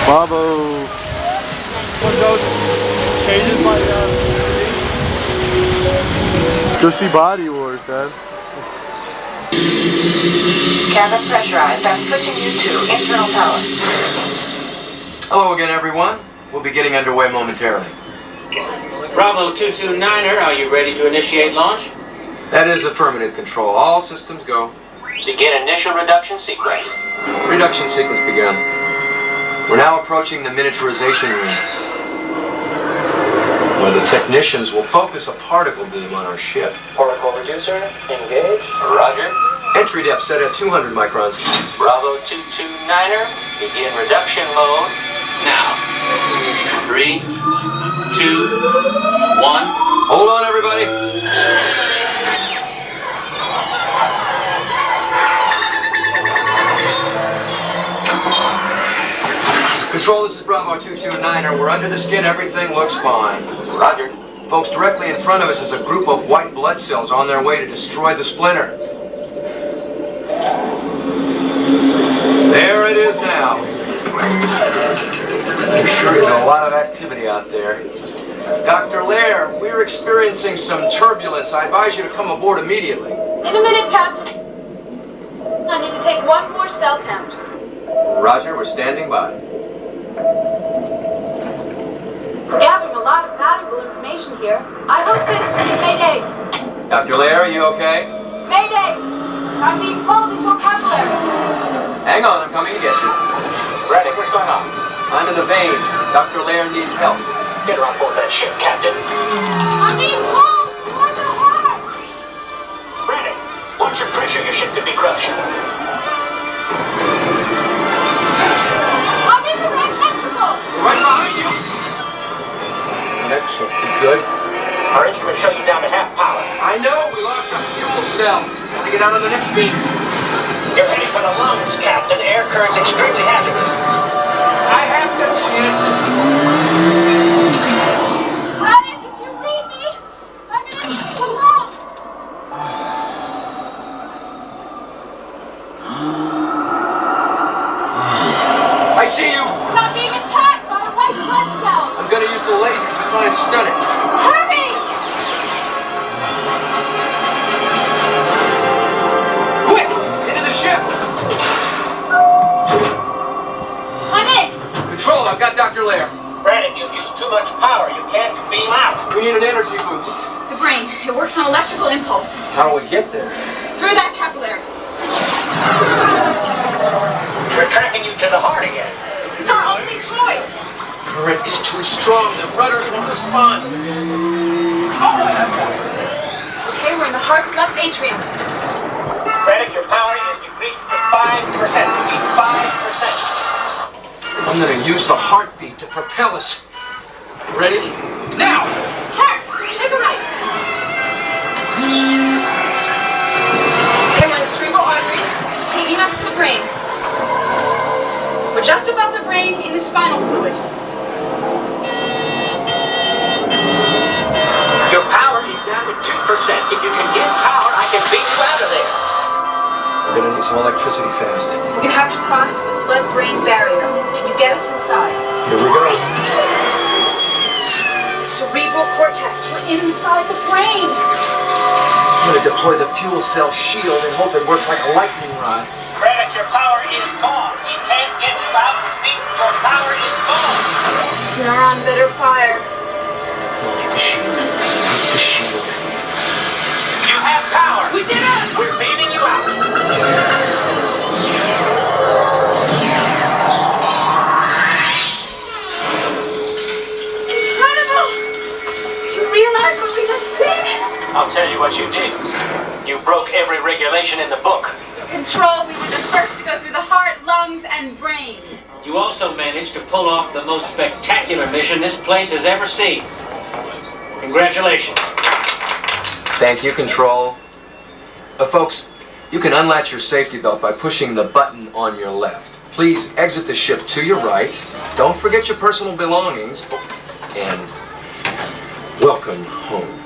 Bravo. Go see Body Wars, Dad. Cabin pressurized. I'm switching you to internal power. Hello again, everyone. We'll be getting underway momentarily. Bravo 229er, are you ready to initiate launch? That is affirmative, Control. All systems go. Begin initial reduction sequence. Reduction sequence begun. We're now approaching the miniaturization room, where the technicians will focus a particle beam on our ship. Particle reducer, engage. Roger. Entry depth set at 200 microns. Bravo 229er, begin reduction mode. Now. 3, 2, 1. Hold on, everybody. Control, this is Bravo 229er. We're under the skin. Everything looks fine. Roger. Folks, directly in front of us is a group of white blood cells on their way to destroy the splinter. There it is now. There sure is a lot of activity out there. Dr. Lair, we're experiencing some turbulence. I advise you to come aboard immediately. In a minute, Captain. I need to take one more cell count. Roger, we're standing by. We're gathering a lot of valuable information here. I hope that... Mayday! Dr. Lair, are you okay? Mayday! I'm being pulled into a capillary. Hang on, I'm coming to get you. Ready, what's going on? I'm in the vein. Dr. Lair needs help. Get her on board that ship, Captain. I'm being pulled toward the heart! Ready. Watch your pressure, your ship could be crushed. I'm in the right ventricle! Right behind you. That should be good. Our instruments show you down to half power. I know, we lost a fuel cell. Gotta get out on the next beam. Get ready for the lungs, Captain. Air current's extremely hazardous. I have to chance it. Ryan, if you read me, I'm in the wrong. I see you. I'm being attacked by a white blood cell. I'm gonna use the lasers to try and stun it. Hurry! Quick! Into the ship! I'm in! Control, I've got Dr. Lair. Brandon, you've used too much power. You can't beam out. We need an energy boost. The brain. It works on electrical impulse. How do we get there? Through that capillary. We're tracking you to the heart again. It's our only choice. Current is too strong. The rudders won't respond. Okay, we're in the heart's left atrium. Brandon, your power is decreased to 5%. 5%. I'm gonna use the heartbeat to propel us. Ready? Now! Turn! Take a right! Okay, we're in the cerebral artery. It's taking us to the brain. We're just above the brain in the spinal fluid. Your power is down to 2%. If you can get power, I can beam you out of there. We're gonna need some electricity fast. We're gonna have to cross the blood-brain barrier. Can you get us inside? Here we go. The cerebral cortex. We're inside the brain. I'm gonna deploy the fuel cell shield and hope it works like a lightning rod. Brandon, your power is gone. We can't get you out. Repeat, your power is gone. This neuron better fire. Need the shield. Need the shield. You have power. We did it! We're beaming you out. Incredible! Do you realize what we just did? I'll tell you what you did. You broke every regulation in the book. Control, we were the first to go through the heart, lungs, and brain. You also managed to pull off the most spectacular mission this place has ever seen. Congratulations. Thank you, Control. Folks, you can unlatch your safety belt by pushing the button on your left. Please exit the ship to your right. Don't forget your personal belongings. And welcome home.